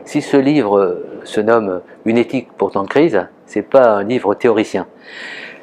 Si ce livre se nomme « Une éthique pour temps de crise », ce n'est pas un livre théoricien.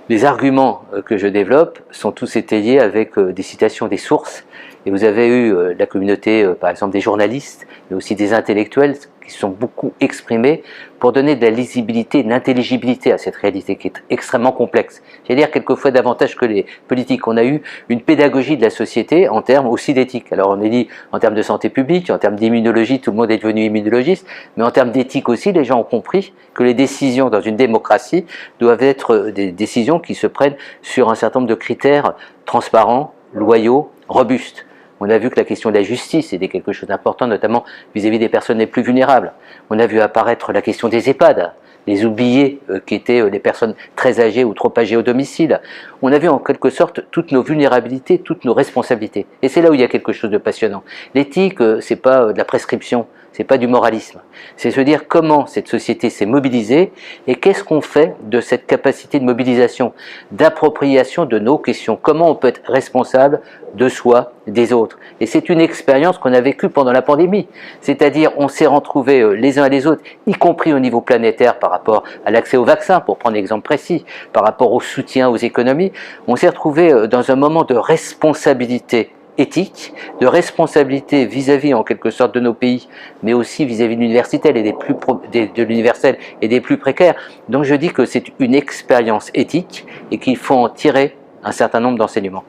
Les arguments que je développe sont tous étayés avec des citations des sources. Et vous avez eu la communauté, par exemple, des journalistes, mais aussi des intellectuels qui se sont beaucoup exprimés pour donner de la lisibilité, de l'intelligibilité à cette réalité qui est extrêmement complexe. C'est-à-dire quelquefois davantage que les politiques. On a eu une pédagogie de la société en termes aussi d'éthique. Alors on est dit en termes de santé publique, en termes d'immunologie, tout le monde est devenu immunologiste, mais en termes d'éthique aussi, les gens ont compris que les décisions dans une démocratie doivent être des décisions qui se prennent sur un certain nombre de critères transparents, loyaux, robustes. On a vu que la question de la justice était quelque chose d'important, notamment vis-à-vis des personnes les plus vulnérables. On a vu apparaître la question des EHPAD, les oubliés qui étaient les personnes très âgées ou trop âgées au domicile. On a vu en quelque sorte toutes nos vulnérabilités, toutes nos responsabilités. Et c'est là où il y a quelque chose de passionnant. L'éthique, c'est pas de la prescription, c'est pas du moralisme. C'est se dire comment cette société s'est mobilisée et qu'est-ce qu'on fait de cette capacité de mobilisation, d'appropriation de nos questions. Comment on peut être responsable de soi, des autres. Et c'est une expérience qu'on a vécue pendant la pandémie. C'est-à-dire, on s'est retrouvés les uns et les autres, y compris au niveau planétaire par rapport à l'accès aux vaccins, pour prendre un exemple précis, par rapport au soutien aux économies. On s'est retrouvés dans un moment de responsabilité éthique, de responsabilité vis-à-vis en quelque sorte de nos pays, mais aussi vis-à-vis de l'université et de l'universel et des plus précaires. Donc je dis que c'est une expérience éthique et qu'il faut en tirer un certain nombre d'enseignements.